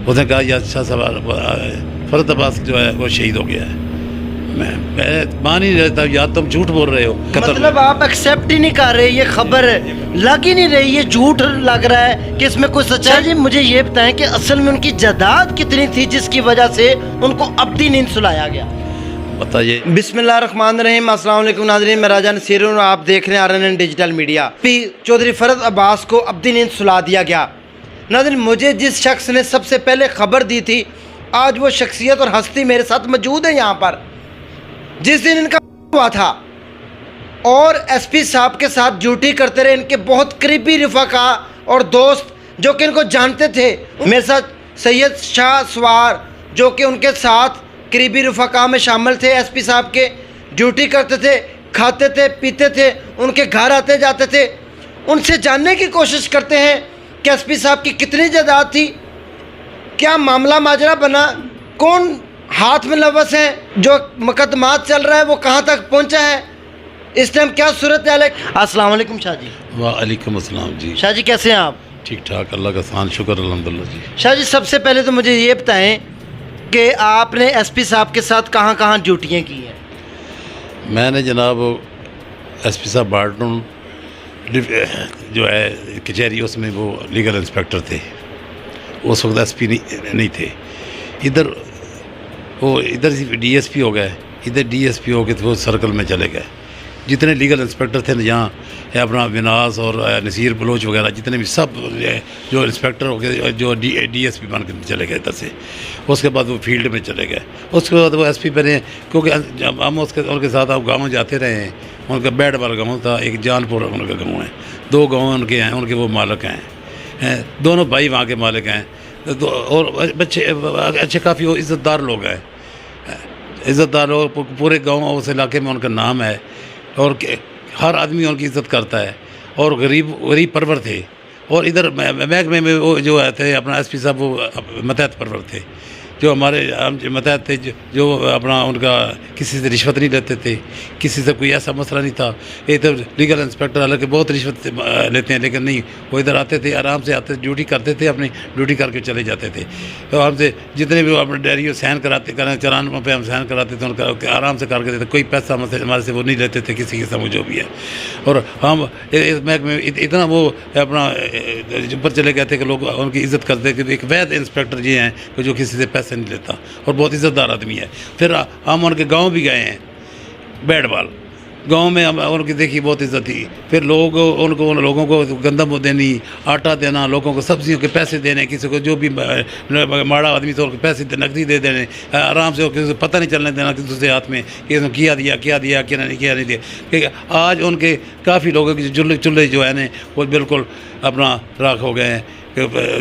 اس نے کہا یہ اچھا سوال، فرد عباس جو ہے وہ شہید ہو گیا ہے۔ میں مان ہی نہیں رہتا، یا تم جھوٹ بول رہے ہو۔ مطلب آپ ایکسیپٹ ہی نہیں کر رہے، یہ خبر لگ ہی نہیں رہی، یہ جھوٹ لگ رہا ہے کہ اس میں کوئی سچائی۔ جی مجھے یہ بتائیں کہ اصل میں ان کی جائیداد کتنی تھی جس کی وجہ سے ان کو ابدی نیند سلایا گیا؟ بتائیے۔ بسم اللہ الرحمن الرحیم۔ السلام علیکم ناظرین، میں راجہ نصیر ہوں اور آپ دیکھ رہے ہیں RNN ڈیجیٹل میڈیا۔ چودھری فرد عباس کو ابدی نیند سلا دیا گیا۔ ناظرین، مجھے جس شخص نے سب سے پہلے خبر دی تھی، آج وہ شخصیت اور ہستی میرے ساتھ موجود ہے یہاں پر۔ جس دن ان کا ہوا تھا اور ایس پی صاحب کے ساتھ ڈیوٹی کرتے رہے ان کے بہت قریبی رفقا اور دوست جو کہ ان کو جانتے تھے، میرے ساتھ سید شاہ سوار جو کہ ان کے ساتھ قریبی رفقا میں شامل تھے، ایس پی صاحب کے ڈیوٹی کرتے تھے، کھاتے تھے، پیتے تھے، ان کے گھر آتے جاتے تھے۔ ان سے جاننے کی کوشش کرتے ہیں کہ ایس پی صاحب کی کتنی جائیداد تھی، کیا معاملہ ماجرا بنا، کون ہاتھ میں لوث ہیں، جو مقدمات چل رہا ہے وہ کہاں تک پہنچا ہے، اس ٹائم کیا صورتحال ہے۔ السلام علیکم شاہ جی۔ وعلیکم السلام جی۔ شاہ جی کیسے ہیں آپ؟ ٹھیک ٹھاک، اللہ کا احسان، شکر الحمدللہ جی۔ شاہ جی سب سے پہلے تو مجھے یہ بتائیں کہ آپ نے ایس پی صاحب کے ساتھ کہاں کہاں ڈیوٹیاں کی ہیں؟ میں نے جناب ایس پی صاحب بارٹون جو ہے کچہری، اس میں وہ لیگل انسپیکٹر تھے، اس وقت ایس پی نہیں تھے۔ ادھر ڈی ایس پی ہو گئے، ادھر ڈی ایس پی ہو کے وہ سرکل میں چلے گئے۔ جتنے لیگل انسپیکٹر تھے یہاں، اپنا وناس اور نصیر بلوچ وغیرہ جتنے بھی سب جو انسپیکٹر ہو گئے، جو ڈی ایس پی بن کے چلے گئے ادھر سے۔ اس کے بعد وہ فیلڈ میں چلے گئے، اس کے بعد وہ ایس پی بنے، کیونکہ جب ہم ان کے ساتھ گاؤں جاتے رہے ہیں۔ ان کا بیڈ والا گاؤں تھا، ایک جان پور ان کا گاؤں ہے، 2 گاؤں ان کے ہیں، ان کے وہ مالک ہیں، دونوں بھائی وہاں کے مالک ہیں، اور بچے اچھے کافی وہ عزت دار لوگ ہیں، عزت دار لوگ پورے گاؤں اس علاقے میں ان کا نام ہے، اور ہر آدمی ان کی عزت کرتا ہے، اور غریب پرور تھے۔ اور ادھر محکمے میں وہ جو تھے اپنا ایس پی صاحب، وہ متحد پرور تھے، جو ہمارے متحد تھے، جو اپنا ان کا کسی سے رشوت نہیں لیتے تھے، کسی سے کوئی ایسا مسئلہ نہیں تھا۔ یہ تو لیگل انسپیکٹر حالانکہ بہت رشوت لیتے ہیں، لیکن نہیں، وہ ادھر آتے تھے، آرام سے آتے، ڈیوٹی کرتے تھے، اپنی ڈیوٹی کر کے چلے جاتے تھے۔ تو ہم سے جتنے بھی اپنے ڈائری سائن چلان پہ ہم سائن کراتے تھے، ان کا آرام سے کر کے دیتے، کوئی پیسہ ہمارے سے وہ نہیں لیتے تھے کسی قسم جو بھی ہے۔ اور ہم اس محکمے میں اتنا وہ اپنا اوپر چلے گئے تھے کہ لوگ ان کی عزت کرتے کہ ایک وید انسپیکٹر جی ہیں کہ جو کسی سے پیسے نہیں لیتا اور بہت عزت دار آدمی ہے۔ پھر ہم ان کے گاؤں بھی گئے ہیں، بیڈ وال گاؤں میں ہم ان کی دیکھی، بہت عزت تھی۔ پھر ان لوگوں کو گندم دینی، آٹا دینا، لوگوں کو سبزیوں کے پیسے دینے، کسی کو جو بھی ماڑا آدمی تو ان کے پیسے نقدی دے دینے، آرام سے کسی کو پتہ نہیں چلنے دینا کہ دوسرے ہاتھ میں کہ اس نے کیا دیا نہیں دیا۔ کہ آج ان کے کافی لوگوں کے چولہے جو ہے نا وہ بالکل اپنا راکھ ہو گئے ہیں،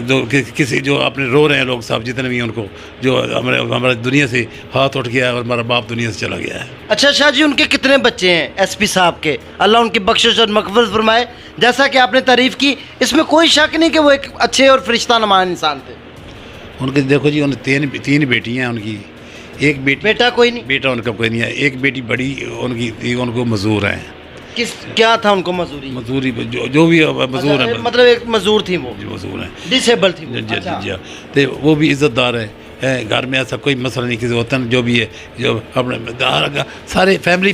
جو کسی جو اپنے رو رہے ہیں لوگ صاحب جتنے بھی ان کو، جو ہمارے دنیا سے ہاتھ اٹھ گیا ہے اور ہمارا باپ دنیا سے چلا گیا ہے۔ اچھا شاہ جی، ان کے کتنے بچے ہیں ایس پی صاحب کے؟ اللہ ان کی بخشش اور مغفرت فرمائے۔ جیسا کہ آپ نے تعریف کی، اس میں کوئی شک نہیں کہ وہ ایک اچھے اور فرشتہ نما انسان تھے۔ ان کے دیکھو جی، ان تین بیٹی ہیں ان کی، ایک بیٹا کوئی نہیں؟ بیٹا ان کا کوئی نہیں ہے، ایک بیٹی بڑی ان کی تھی، ان کو مزدور ہیں۔ کیا تھا ان کو مزدوری؟ جو بھی مزدور ہیں، مطلب ایک مزدور تھی، وہ مزدور ہیں، ڈسیبل تھی وہ۔ جی، تو وہ بھی عزت دار ہے، گھر میں ایسا کوئی مسئلہ نہیں، کسی وطن جو بھی ہے، جو اپنے سارے فیملی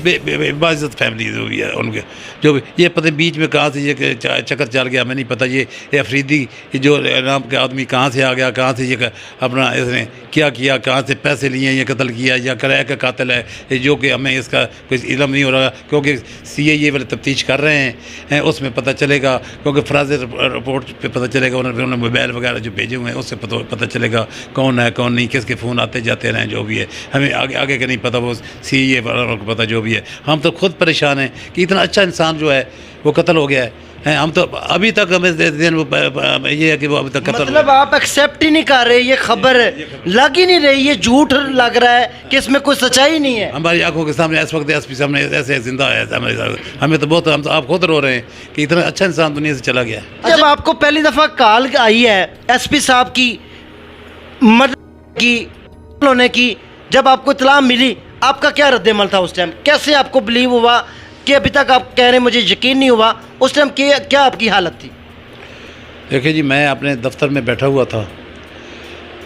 باعزت فیملی جو بھی ہے ان کے، جو بھی یہ پتہ بیچ میں کہاں سے یہ چکر چل گیا ہمیں نہیں پتہ، یہ افریدی جو نام کے آدمی کہاں سے آ گیا، کہاں سے یہ اپنا اس نے کیا کہاں سے پیسے لیے ہیں، یہ قتل کیا یا کرایہ کا قاتل ہے، جو کہ ہمیں اس کا کوئی علم نہیں ہو رہا، کیونکہ CIA والے تفتیش کر رہے ہیں، اس میں پتہ چلے گا، کیونکہ فراز رپورٹ پہ پتہ چلے گا، انہوں نے موبائل وغیرہ جو بھیجے ہوئے ہیں اس سے پتہ چلے گا کون ہے کون نہیں، کس کے فون آتے جاتے رہیں، جو بھی ہے ہمیں آگے کا نہیں پتہ، وہ CIA والوں کو پتہ جو بھی ہے۔ ہم تو خود پریشان ہیں کہ اتنا اچھا انسان جو ہے وہ قتل ہو گیا ہے، ہم تو ابھی تک ہمیں یہ ہے کہ وہ ابھی تک قتل، مطلب آپ ایکسیپٹ ہی نہیں کر رہے، یہ خبر لگ ہی نہیں رہی، یہ جھوٹ لگ رہا ہے کہ اس میں کوئی سچائی نہیں ہے۔ ہماری آنکھوں کے سامنے اس وقت ایس پی سامنے ایسے زندہ ہے ہمارے ساتھ، ہمیں تو بہت، ہم تو آپ خود رو رہے ہیں کہ اتنا اچھا انسان دنیا سے چلا گیا ہے۔ جب آپ کو پہلی دفعہ کال آئی ہے ایس پی صاحب کی مدد کی ہونے کی، جب آپ کو اطلاع ملی، آپ کا کیا رد عمل تھا اس ٹائم؟ کیسے آپ کو بلیو ہوا کہ ابھی تک آپ کہہ رہے ہیں مجھے یقین نہیں ہوا، اس ٹائم کیا آپ کی حالت تھی؟ دیکھیں جی، میں اپنے دفتر میں بیٹھا ہوا تھا،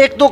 1-2